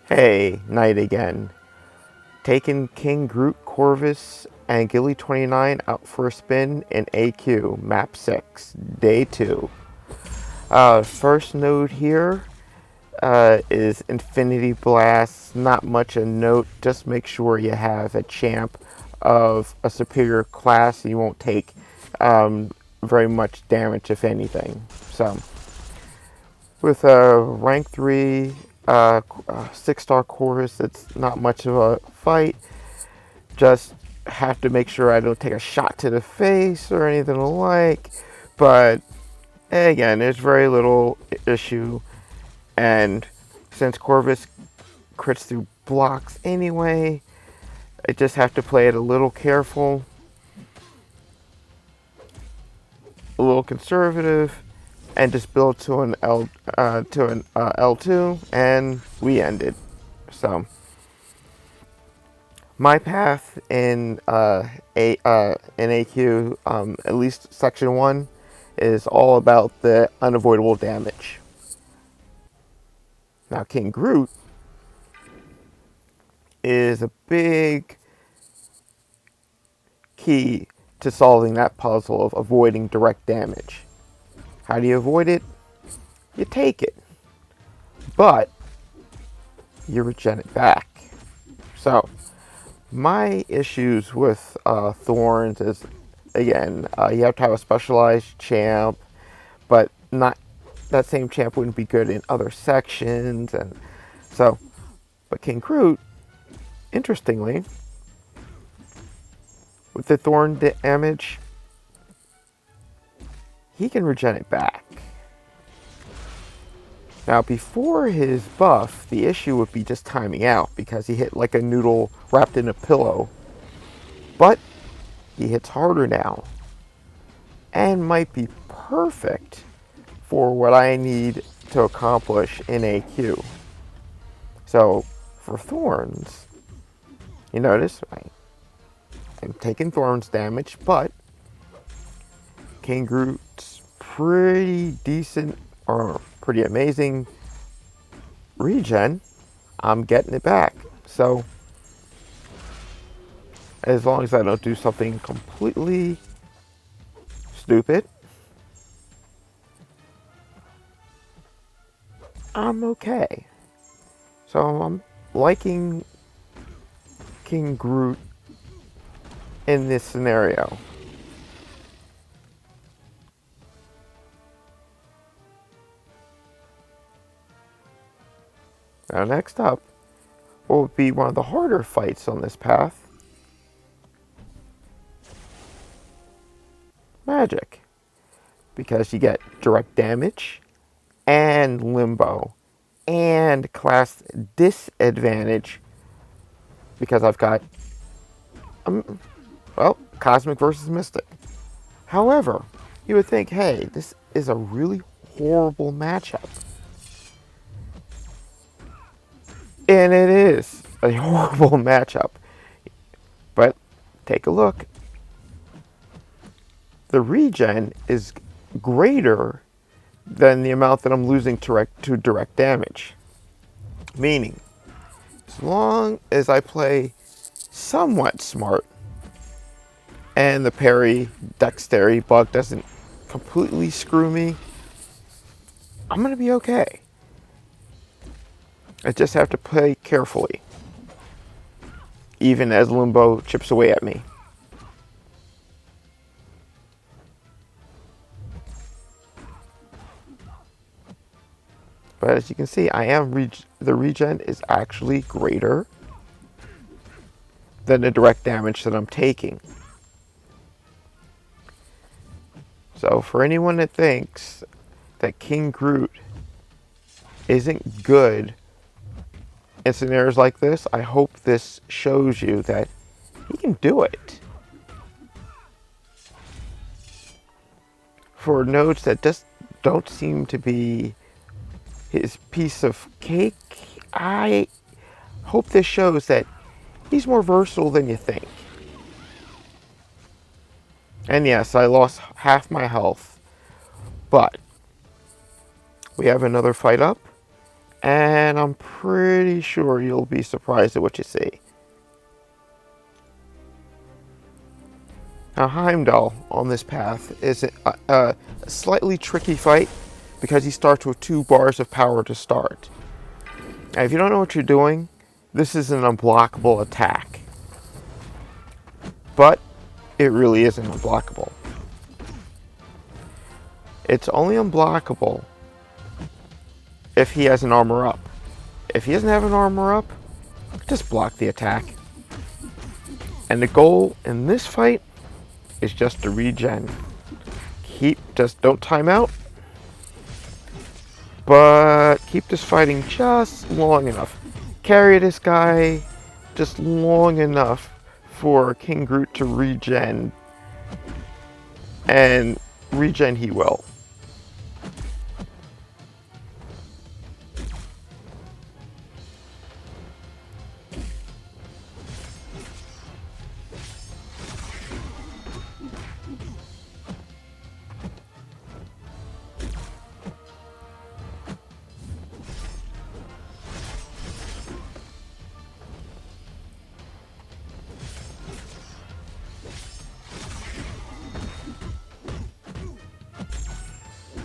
Hey, night again. Taking King Groot, Corvus, and Guilly2099 out for a spin in AQ, Map 6, Day 2. First node here is Infinity Blast. Not much a note, just make sure you have a champ of a superior class. You won't take very much damage, if anything. So, with a rank 3 6-star Corvus, it's not much of a fight. Just have to make sure I don't take a shot to the face or anything alike. But again, there's very little issue. And since Corvus crits through blocks anyway, I just have to play it a little careful, a little conservative, and just build to an L2, and we ended. So my path in AQ, at least section 1, is all about the unavoidable damage. Now King Groot is a big key to solving that puzzle of avoiding direct damage. How do you avoid it? You take it, but you regen it back. So my issues with Thorns is, again, you have to have a specialized champ, but not that same champ wouldn't be good in other sections, and so. But King Groot, interestingly, with the Thorn damage, he can regen it back. Now, before his buff, the issue would be just timing out because he hit like a noodle wrapped in a pillow. But he hits harder now and might be perfect for what I need to accomplish in AQ. So, for Thorns, you notice I'm taking Thorns damage, but King Groot's pretty decent, or pretty amazing regen, I'm getting it back. So, as long as I don't do something completely stupid, I'm okay. So I'm liking King Groot in this scenario. Now next up will be one of the harder fights on this path. Magik. Because you get direct damage and limbo and class disadvantage because I've got Cosmic versus Mystic. However, you would think, hey, this is a really horrible matchup. And it is a horrible matchup. But take a look. The regen is greater than the amount that I'm losing to direct damage. Meaning, as long as I play somewhat smart and the parry dexterity bug doesn't completely screw me, I'm going to be okay. I just have to play carefully, even as Limbo chips away at me. But as you can see, the regen is actually greater than the direct damage that I'm taking. So for anyone that thinks that King Groot isn't good in scenarios like this, I hope this shows you that he can do it. For nodes that just don't seem to be his piece of cake, I hope this shows that he's more versatile than you think. And yes, I lost half my health, but we have another fight up, and I'm pretty pretty sure you'll be surprised at what you see. Now, Heimdall on this path is a slightly tricky fight because he starts with 2 bars of power to start. Now, if you don't know what you're doing, this is an unblockable attack. But it really isn't unblockable. It's only unblockable if he has an armor up. If he doesn't have an armor up, just block the attack. And the goal in this fight is just to regen. Just don't time out, but keep this fighting just long enough. Carry this guy just long enough for King Groot to regen, and regen he will.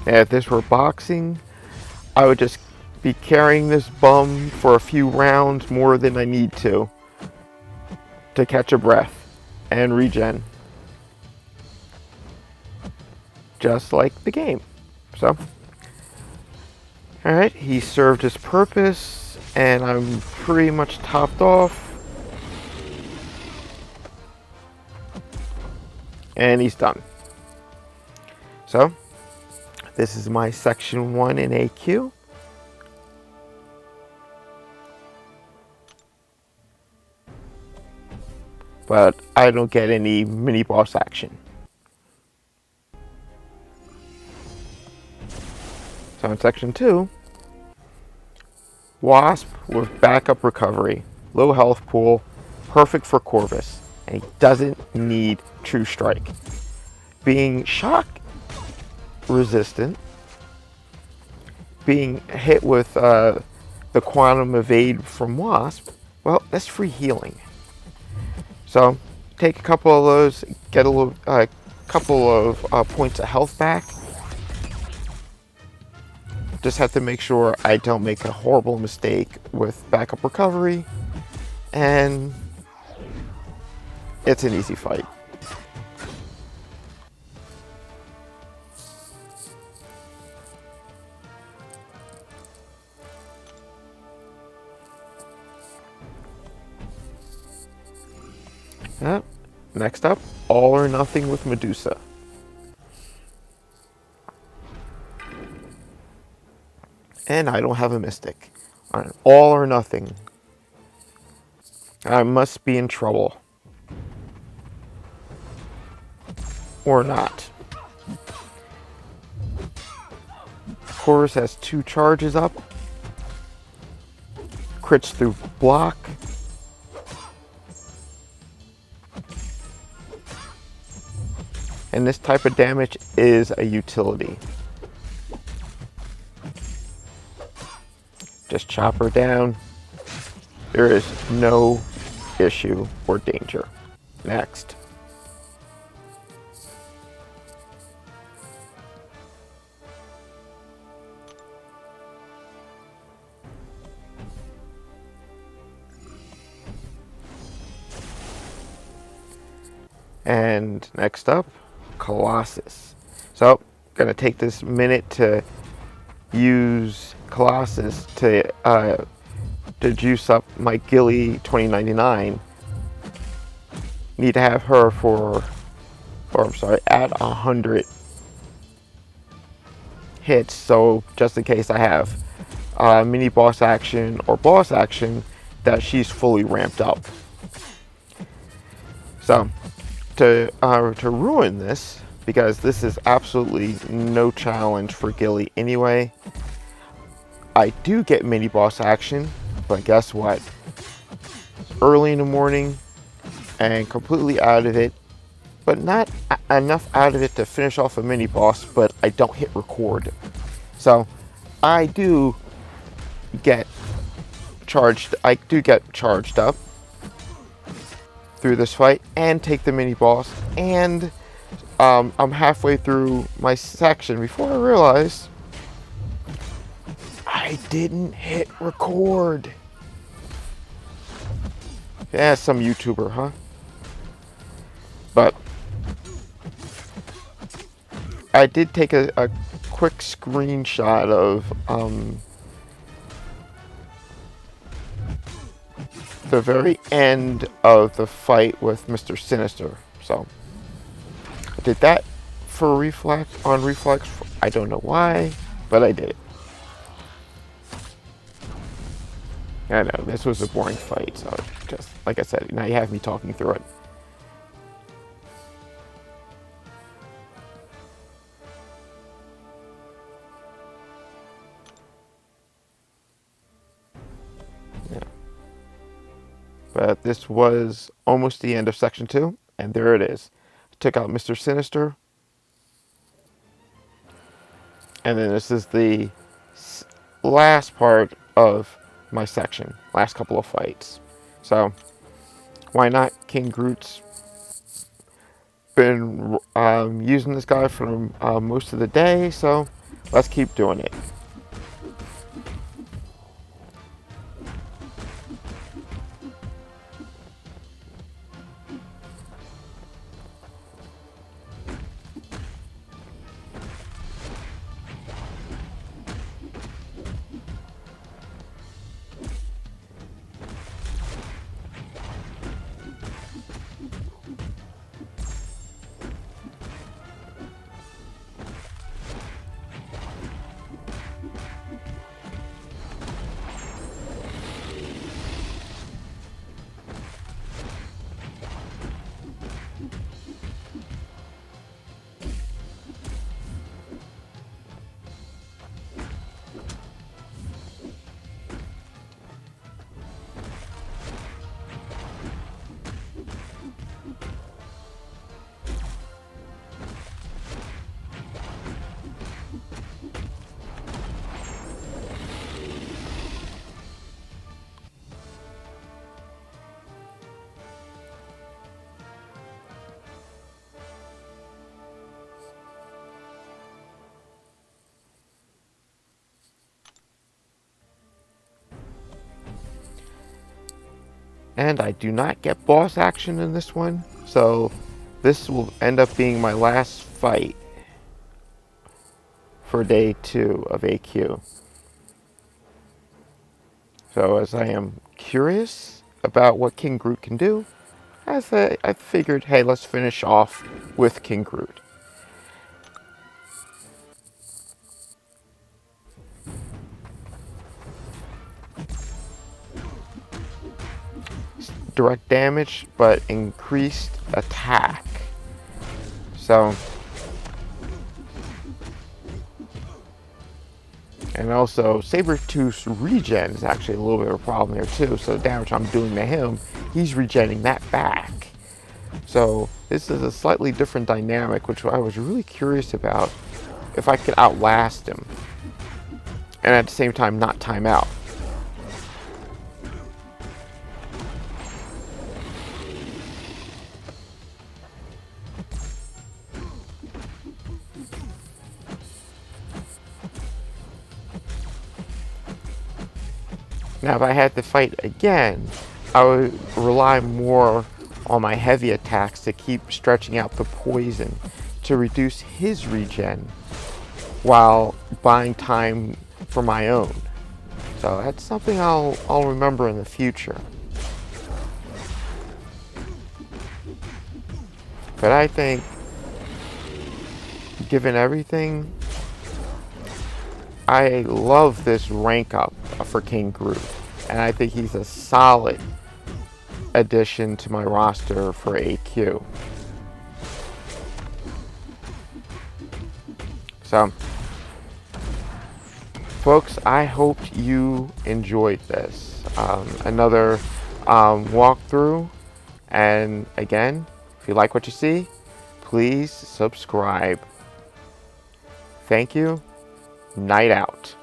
If this were boxing, I would just be carrying this bum for a few rounds more than I need to catch a breath and regen. Just like the game. So, alright, he served his purpose, and I'm pretty much topped off. And he's done. So, this is my section 1 in AQ. But I don't get any mini boss action. So in section 2, Wasp with backup recovery, low health pool, perfect for Corvus, and he doesn't need True Strike. Being shock resistant, being hit with the quantum evade from Wasp, well, that's free healing. So take a couple of those, get a couple of points of health back. Just have to make sure I don't make a horrible mistake with backup recovery, and it's an easy fight. Next up, All or Nothing with Medusa. And I don't have a mystic. All or nothing. I must be in trouble. Or not. Corvus has 2 charges up. Crits through block. And this type of damage is a utility. Just chop her down. There is no issue or danger. Next. And next up, Colossus. So, gonna take this minute to use Colossus to juice up my Guilly2099. Need to have her at 100 hits, so just in case I have mini boss action or boss action, that she's fully ramped up. So, to ruin this, because this is absolutely no challenge for Guilly anyway, I do get mini boss action, but guess what? Early in the morning and completely out of it, but not enough out of it to finish off a mini boss, but I don't hit record. So I do get get charged up through this fight and take the mini boss, and I'm halfway through my section before I realize I didn't hit record. Yeah, some YouTuber, huh? But I did take a quick screenshot of the very end of the fight with Mr. Sinister. So I did that for reflex. I don't know why, but I did it. I know this was a boring fight, so just like I said, now you have me talking through it. Yeah. But this was almost the end of section 2, and there it is. Took out Mr. Sinister, and then this is the last part of my section, last couple of fights. So why not? King Groot's been using this guy for most of the day, so let's keep doing it. And I do not get boss action in this one, so this will end up being my last fight for day 2 of AQ. So as I am curious about what King Groot can do, I figured, hey, let's finish off with King Groot. Direct damage, but increased attack. So, and also Sabretooth's regen is actually a little bit of a problem here too. So the damage I'm doing to him, he's regenning that back. So this is a slightly different dynamic, which I was really curious about if I could outlast him and at the same time not time out. Now, if I had to fight again, I would rely more on my heavy attacks to keep stretching out the poison to reduce his regen while buying time for my own. So that's something I'll remember in the future. But I think, given everything, I love this rank up for King Groot, and I think he's a solid addition to my roster for AQ. So, folks, I hope you enjoyed this. Another walkthrough, and again, if you like what you see, please subscribe. Thank you. Night out.